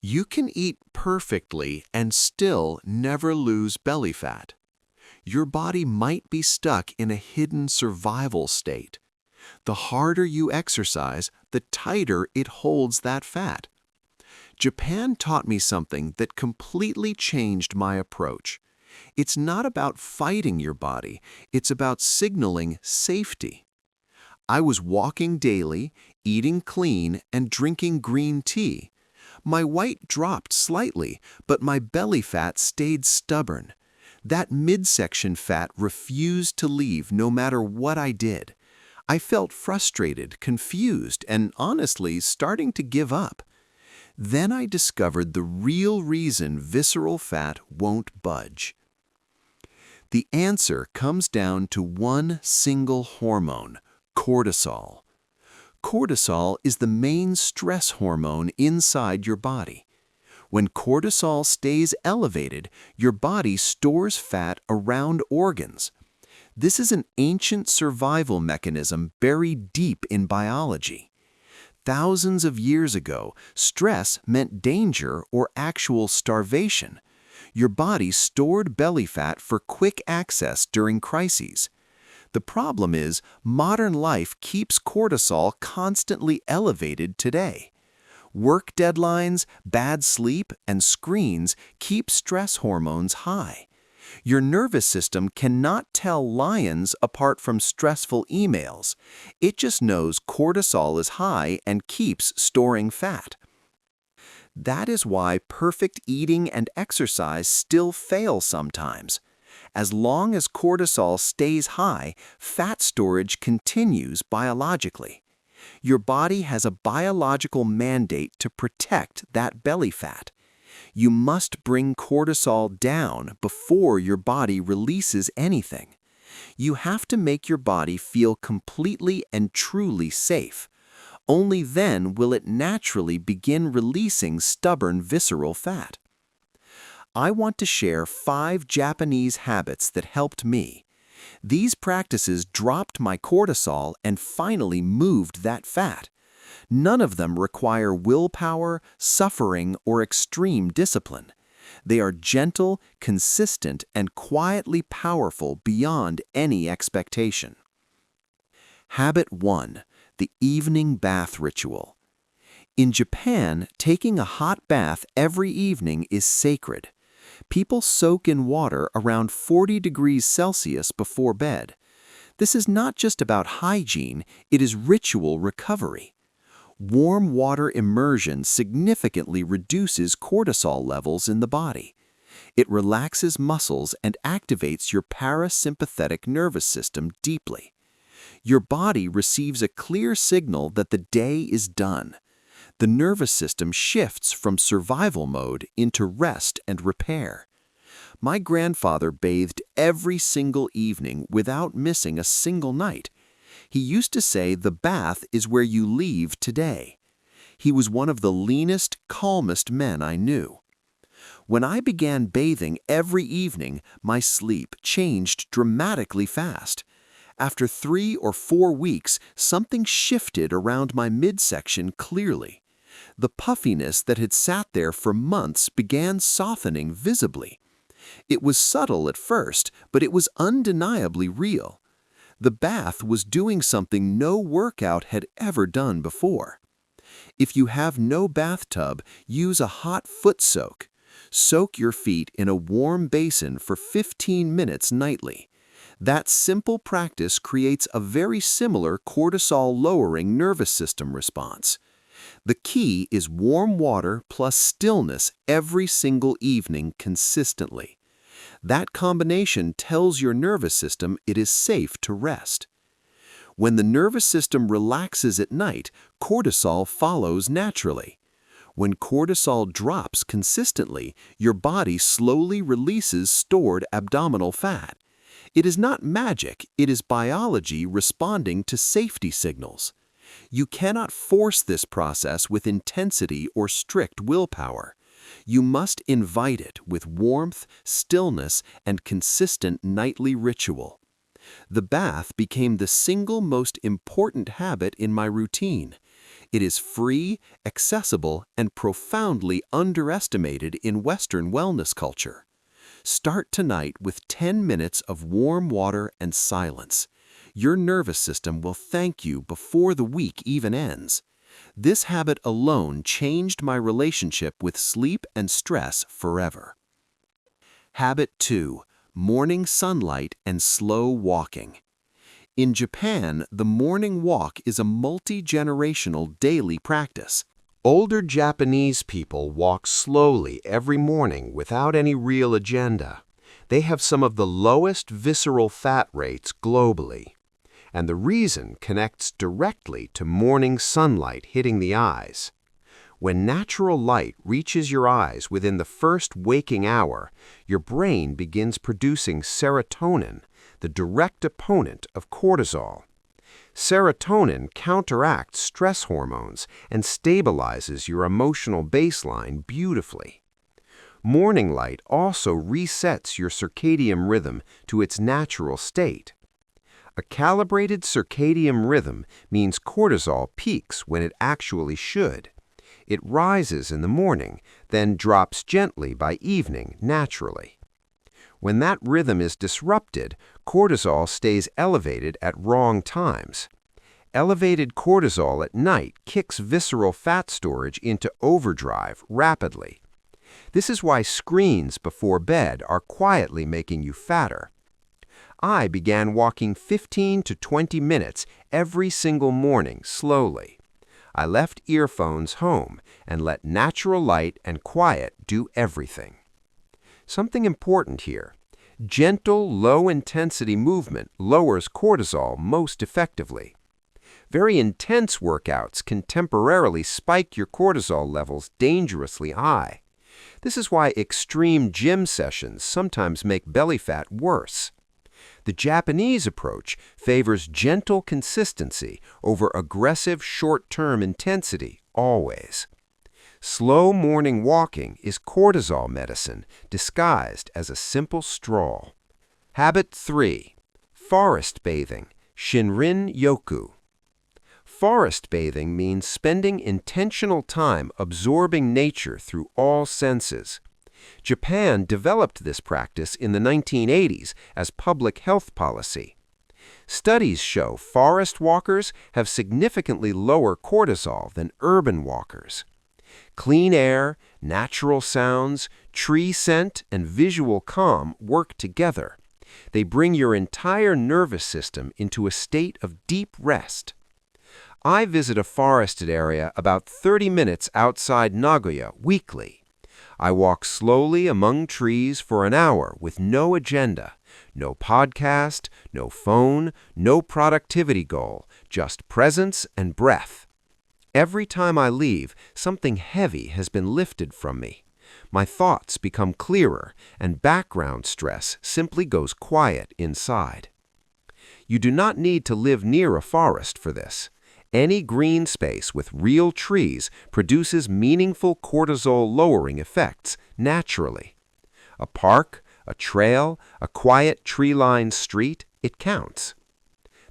You can eat perfectly and still never lose belly fat. Your body might be stuck in a hidden survival state. The harder you exercise, the tighter it holds that fat. Japan taught me something that completely changed my approach. It's not about fighting your body, it's about signaling safety. I was walking daily, eating clean, and drinking green tea. My weight dropped slightly, but my belly fat stayed stubborn. That midsection fat refused to leave no matter what I did. I felt frustrated, confused, and honestly starting to give up. Then I discovered the real reason visceral fat won't budge. The answer comes down to one single hormone, cortisol. Cortisol is the main stress hormone inside your body. When cortisol stays elevated, your body stores fat around organs. This is an ancient survival mechanism buried deep in biology. Thousands of years ago, stress meant danger or actual starvation. Your body stored belly fat for quick access during crises. The problem is, modern life keeps cortisol constantly elevated today. Work deadlines, bad sleep, and screens keep stress hormones high. Your nervous system cannot tell lions apart from stressful emails. It just knows cortisol is high and keeps storing fat. That is why perfect eating and exercise still fail sometimes. As long as cortisol stays high, fat storage continues biologically. Your body has a biological mandate to protect that belly fat. You must bring cortisol down before your body releases anything. You have to make your body feel completely and truly safe. Only then will it naturally begin releasing stubborn visceral fat. I want to share 5 Japanese habits that helped me. These practices dropped my cortisol and finally moved that fat. None of them require willpower, suffering, or extreme discipline. They are gentle, consistent, and quietly powerful beyond any expectation. Habit 1. The evening bath ritual. In Japan, taking a hot bath every evening is sacred. People soak in water around 40 degrees Celsius before bed. This is not just about hygiene, it is ritual recovery. Warm water immersion significantly reduces cortisol levels in the body. It relaxes muscles and activates your parasympathetic nervous system deeply. Your body receives a clear signal that the day is done. The nervous system shifts from survival mode into rest and repair. My grandfather bathed every single evening without missing a single night. He used to say the bath is where you leave today. He was one of the leanest, calmest men I knew. When I began bathing every evening, my sleep changed dramatically fast. After 3 or 4 weeks, something shifted around my midsection clearly. The puffiness that had sat there for months began softening visibly. It was subtle at first, but it was undeniably real. The bath was doing something no workout had ever done before. If you have no bathtub, use a hot foot soak. Soak your feet in a warm basin for 15 minutes nightly. That simple practice creates a very similar cortisol-lowering nervous system response. The key is warm water plus stillness every single evening consistently. That combination tells your nervous system it is safe to rest. When the nervous system relaxes at night, cortisol follows naturally. When cortisol drops consistently, your body slowly releases stored abdominal fat. It is not magic, it is biology responding to safety signals. You cannot force this process with intensity or strict willpower. You must invite it with warmth, stillness, and consistent nightly ritual. The bath became the single most important habit in my routine. It is free, accessible, and profoundly underestimated in Western wellness culture. Start tonight with 10 minutes of warm water and silence. Your nervous system will thank you before the week even ends. This habit alone changed my relationship with sleep and stress forever. Habit 2. Morning sunlight and slow walking. In Japan, the morning walk is a multi-generational daily practice. Older Japanese people walk slowly every morning without any real agenda. They have some of the lowest visceral fat rates globally. And the reason connects directly to morning sunlight hitting the eyes. When natural light reaches your eyes within the first waking hour, your brain begins producing serotonin, the direct opponent of cortisol. Serotonin counteracts stress hormones and stabilizes your emotional baseline beautifully. Morning light also resets your circadian rhythm to its natural state. A calibrated circadian rhythm means cortisol peaks when it actually should. It rises in the morning, then drops gently by evening naturally. When that rhythm is disrupted, cortisol stays elevated at wrong times. Elevated cortisol at night kicks visceral fat storage into overdrive rapidly. This is why screens before bed are quietly making you fatter. I began walking 15 to 20 minutes every single morning slowly. I left earphones home and let natural light and quiet do everything. Something important here. Gentle, low-intensity movement lowers cortisol most effectively. Very intense workouts can temporarily spike your cortisol levels dangerously high. This is why extreme gym sessions sometimes make belly fat worse. The Japanese approach favors gentle consistency over aggressive short-term intensity always. Slow morning walking is cortisol medicine disguised as a simple stroll. Habit 3. Forest bathing, Shinrin-yoku. Forest bathing means spending intentional time absorbing nature through all senses. Japan developed this practice in the 1980s as public health policy. Studies show forest walkers have significantly lower cortisol than urban walkers. Clean air, natural sounds, tree scent, and visual calm work together. They bring your entire nervous system into a state of deep rest. I visit a forested area about 30 minutes outside Nagoya weekly. I walk slowly among trees for an hour with no agenda, no podcast, no phone, no productivity goal, just presence and breath. Every time I leave, something heavy has been lifted from me. My thoughts become clearer, and background stress simply goes quiet inside. You do not need to live near a forest for this. Any green space with real trees produces meaningful cortisol-lowering effects naturally. A park, a trail, a quiet tree-lined street, it counts.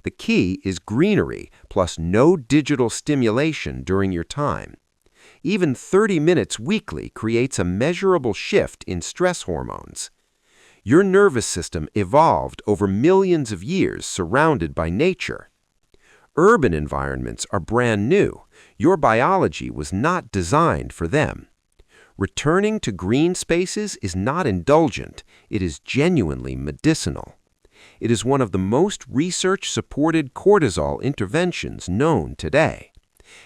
The key is greenery plus no digital stimulation during your time. Even 30 minutes weekly creates a measurable shift in stress hormones. Your nervous system evolved over millions of years surrounded by nature. Urban environments are brand new. Your biology was not designed for them. Returning to green spaces is not indulgent. It is genuinely medicinal. It is one of the most research-supported cortisol interventions known today.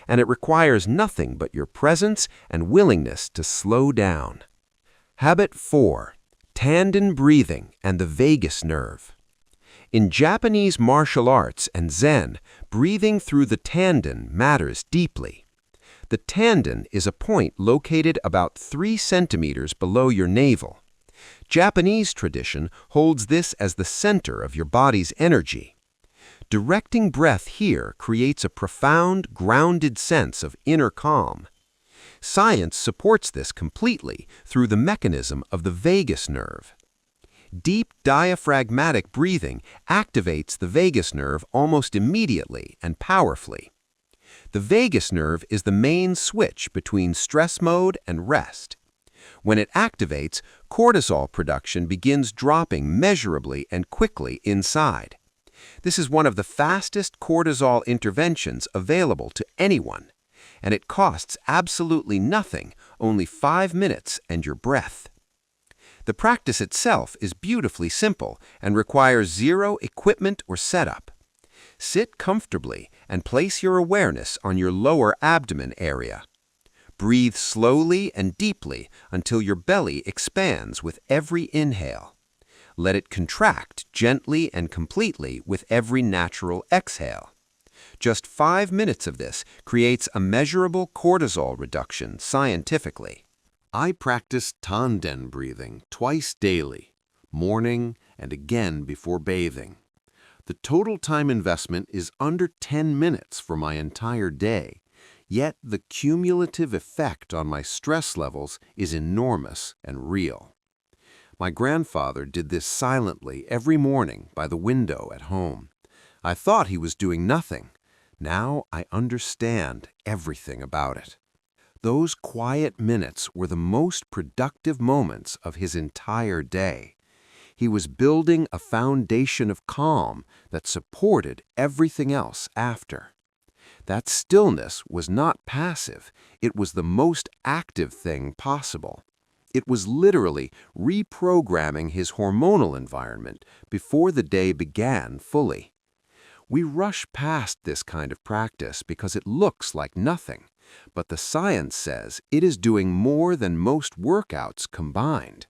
And it requires nothing but your presence and willingness to slow down. Habit 4. Tanden breathing and the vagus nerve. In Japanese martial arts and Zen, breathing through the tanden matters deeply. The tanden is a point located about 3 centimeters below your navel. Japanese tradition holds this as the center of your body's energy. Directing breath here creates a profound, grounded sense of inner calm. Science supports this completely through the mechanism of the vagus nerve. Deep diaphragmatic breathing activates the vagus nerve almost immediately and powerfully. The vagus nerve is the main switch between stress mode and rest. When it activates, cortisol production begins dropping measurably and quickly inside. This is one of the fastest cortisol interventions available to anyone, and it costs absolutely nothing, only 5 minutes and your breath. The practice itself is beautifully simple and requires zero equipment or setup. Sit comfortably and place your awareness on your lower abdomen area. Breathe slowly and deeply until your belly expands with every inhale. Let it contract gently and completely with every natural exhale. Just 5 minutes of this creates a measurable cortisol reduction scientifically. I practice Tanden breathing twice daily, morning and again before bathing. The total time investment is under 10 minutes for my entire day, yet the cumulative effect on my stress levels is enormous and real. My grandfather did this silently every morning by the window at home. I thought he was doing nothing. Now I understand everything about it. Those quiet minutes were the most productive moments of his entire day. He was building a foundation of calm that supported everything else after. That stillness was not passive, it was the most active thing possible. It was literally reprogramming his hormonal environment before the day began fully. We rush past this kind of practice because it looks like nothing, but the science says it is doing more than most workouts combined.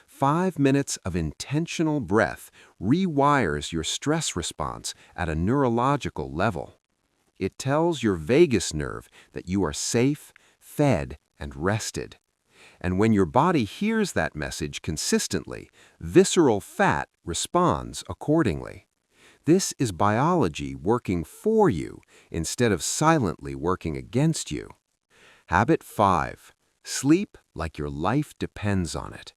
5 minutes of intentional breath rewires your stress response at a neurological level. It tells your vagus nerve that you are safe, fed, and rested. And when your body hears that message consistently, visceral fat responds accordingly. This is biology working for you instead of silently working against you. Habit 5. Sleep like your life depends on it.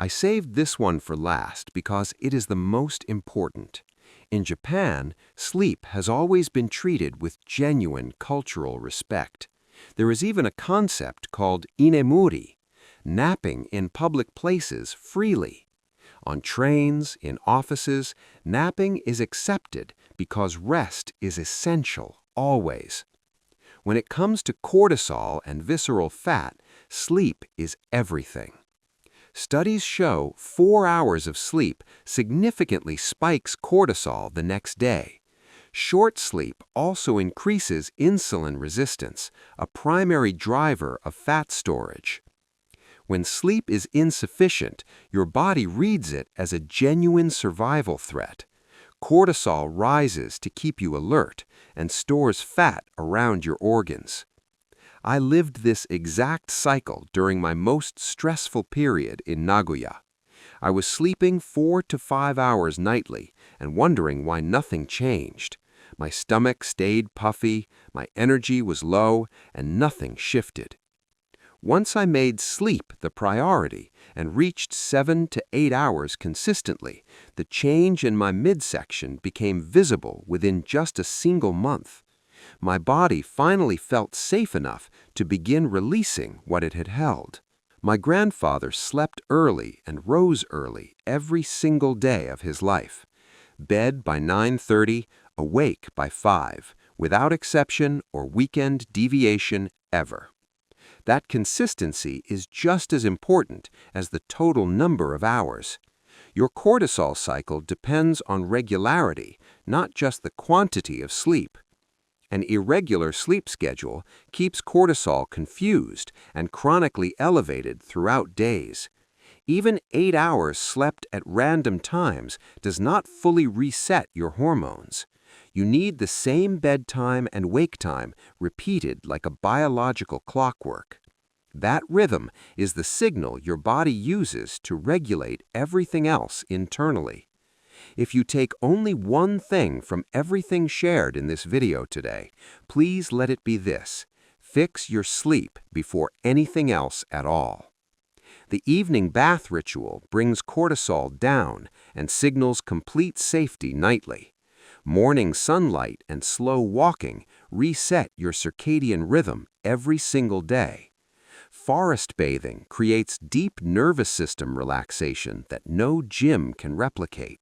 I saved this one for last because it is the most important. In Japan, sleep has always been treated with genuine cultural respect. There is even a concept called inemuri, napping in public places freely. On trains, in offices, napping is accepted because rest is essential always. When it comes to cortisol and visceral fat, sleep is everything. Studies show 4 hours of sleep significantly spikes cortisol the next day. Short sleep also increases insulin resistance, a primary driver of fat storage. When sleep is insufficient, your body reads it as a genuine survival threat. Cortisol rises to keep you alert and stores fat around your organs. I lived this exact cycle during my most stressful period in Nagoya. I was sleeping 4 to 5 hours nightly and wondering why nothing changed. My stomach stayed puffy, my energy was low, and nothing shifted. Once I made sleep the priority and reached 7 to 8 hours consistently, the change in my midsection became visible within just a single month. My body finally felt safe enough to begin releasing what it had held. My grandfather slept early and rose early every single day of his life. Bed by 9:30, awake by 5, without exception or weekend deviation ever. That consistency is just as important as the total number of hours. Your cortisol cycle depends on regularity, not just the quantity of sleep. An irregular sleep schedule keeps cortisol confused and chronically elevated throughout days. Even 8 hours slept at random times does not fully reset your hormones. You need the same bedtime and wake time repeated like a biological clockwork. That rhythm is the signal your body uses to regulate everything else internally. If you take only one thing from everything shared in this video today, please let it be this: fix your sleep before anything else at all. The evening bath ritual brings cortisol down and signals complete safety nightly. Morning sunlight and slow walking reset your circadian rhythm every single day. Forest bathing creates deep nervous system relaxation that no gym can replicate.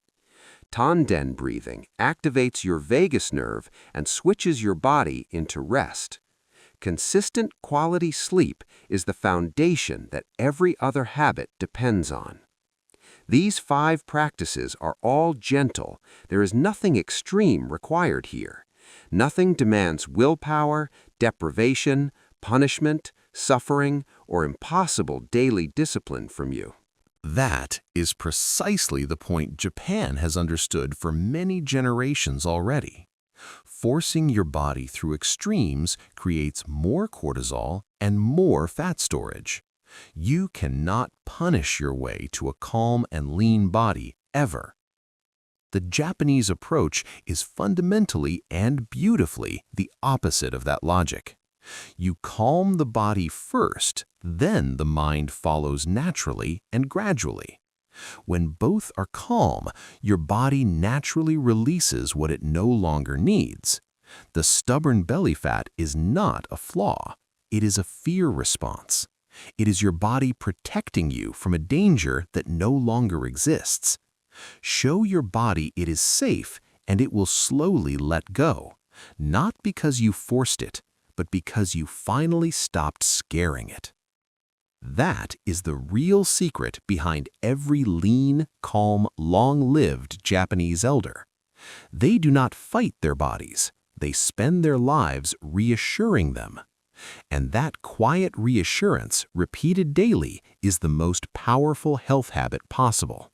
Tanden breathing activates your vagus nerve and switches your body into rest. Consistent quality sleep is the foundation that every other habit depends on. These 5 practices are all gentle. There is nothing extreme required here. Nothing demands willpower, deprivation, punishment, suffering, or impossible daily discipline from you. That is precisely the point Japan has understood for many generations already. Forcing your body through extremes creates more cortisol and more fat storage. You cannot punish your way to a calm and lean body ever. The Japanese approach is fundamentally and beautifully the opposite of that logic. You calm the body first, then the mind follows naturally and gradually. When both are calm, your body naturally releases what it no longer needs. The stubborn belly fat is not a flaw. It is a fear response. It is your body protecting you from a danger that no longer exists. Show your body it is safe, and it will slowly let go, not because you forced it, but because you finally stopped scaring it. That is the real secret behind every lean, calm, long-lived Japanese elder. They do not fight their bodies. They spend their lives reassuring them. And that quiet reassurance, repeated daily, is the most powerful health habit possible.